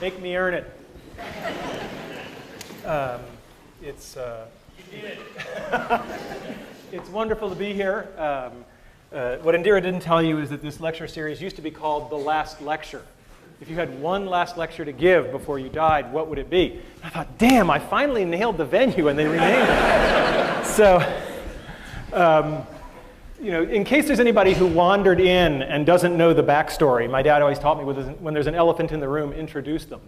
Make me earn it. It's wonderful to be here. What Indira didn't tell you is that this lecture series used to be called The Last Lecture. If you had one last lecture to give before you died, what would it be? I thought, damn, I finally nailed the venue, and they renamed it. So, in case there's anybody who wandered in and doesn't know the backstory, my dad always taught me when there's an elephant in the room, introduce them.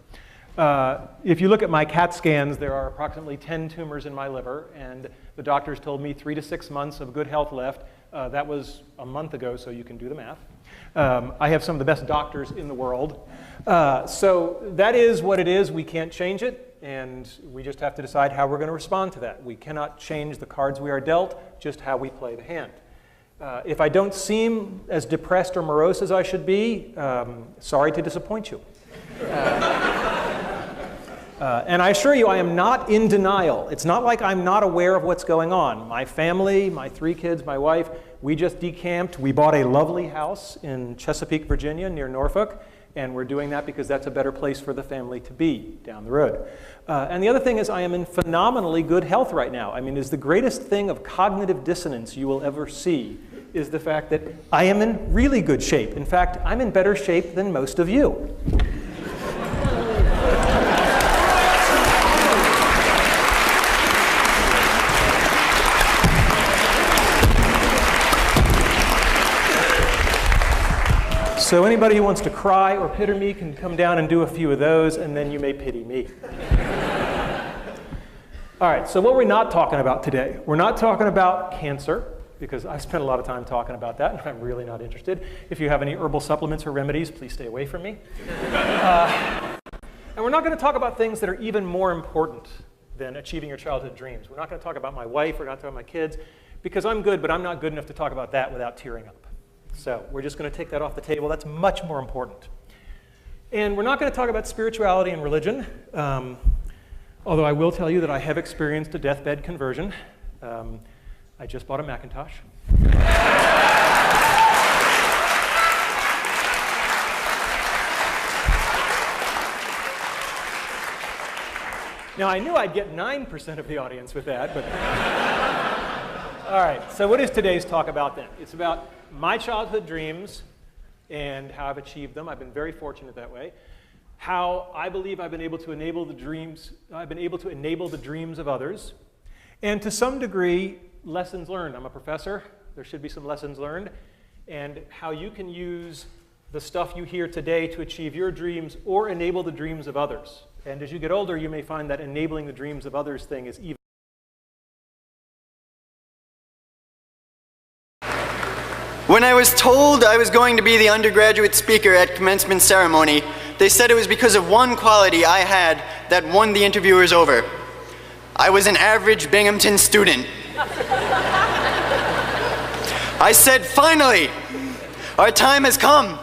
If you look at my CAT scans, there are approximately 10 tumors in my liver, and the doctors told me 3 to 6 months of good health left. That was a month ago, so you can do the math. I have some of the best doctors in the world. So that is what it is. We can't change it, and we just have to decide how we're going to respond to that. We cannot change the cards we are dealt, just how we play the hand. If I don't seem as depressed or morose as I should be, sorry to disappoint you. And I assure you, I am not in denial. It's not like I'm not aware of what's going on. My family, my 3 kids, my wife, we just decamped. We bought a lovely house in Chesapeake, Virginia, near Norfolk, and we're doing that because that's a better place for the family to be down the road. And the other thing is I am in phenomenally good health right now. I mean, it's the greatest thing of cognitive dissonance you will ever see is the fact that I am in really good shape. In fact, I'm in better shape than most of you. So anybody who wants to cry or pity me can come down and do a few of those, and then you may pity me. All right, so what we're not talking about today, we're not talking about cancer, because I've spent a lot of time talking about that, and I'm really not interested. If you have any herbal supplements or remedies, please stay away from me. And we're not going to talk about things that are even more important than achieving your childhood dreams. We're not going to talk about my wife, we're not talking about my kids, because I'm good, but I'm not good enough to talk about that without tearing up. So we're just going to take that off the table. That's much more important. And we're not going to talk about spirituality and religion, although I will tell you that I have experienced a deathbed conversion. I just bought a Macintosh. Now, I knew I'd get 9% of the audience with that, but... All right, so what is today's talk about then? It's about my childhood dreams and how I've achieved them. I've been very fortunate that way. How I believe I've been able to enable the dreams of others. And to some degree, lessons learned. I'm a professor. There should be some lessons learned. And how you can use the stuff you hear today to achieve your dreams or enable the dreams of others. And as you get older, you may find that enabling the dreams of others thing is even. When I was told I was going to be the undergraduate speaker at commencement ceremony, they said it was because of one quality I had that won the interviewers over. I was an average Binghamton student. I said, finally, our time has come.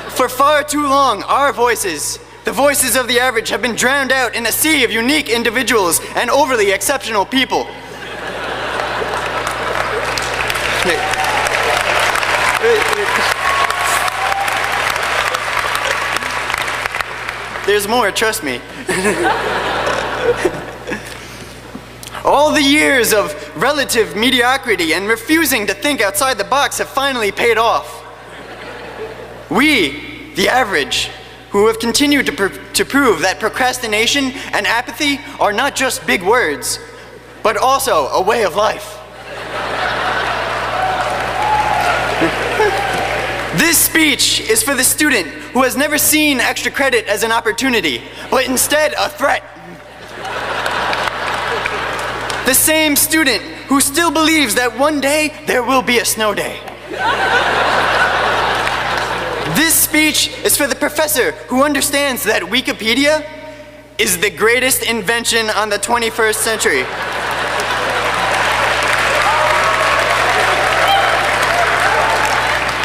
For far too long, our voices, the voices of the average, have been drowned out in a sea of unique individuals and overly exceptional people. There's more, trust me. All the years of relative mediocrity and refusing to think outside the box have finally paid off. We, the average, who have continued to prove that procrastination and apathy are not just big words, but also a way of life. This speech is for the student who has never seen extra credit as an opportunity, but instead a threat. The same student who still believes that one day there will be a snow day. This speech is for the professor who understands that Wikipedia is the greatest invention on the 21st century.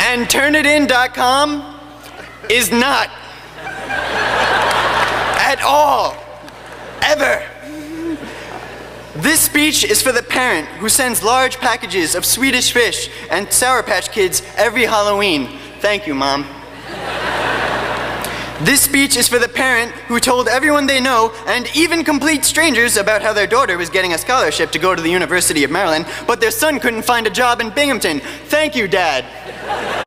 And Turnitin.com is not. At all. Ever. This speech is for the parent who sends large packages of Swedish Fish and Sour Patch Kids every Halloween. Thank you, Mom. This speech is for the parent who told everyone they know, and even complete strangers, about how their daughter was getting a scholarship to go to the University of Maryland, but their son couldn't find a job in Binghamton. Thank you, Dad.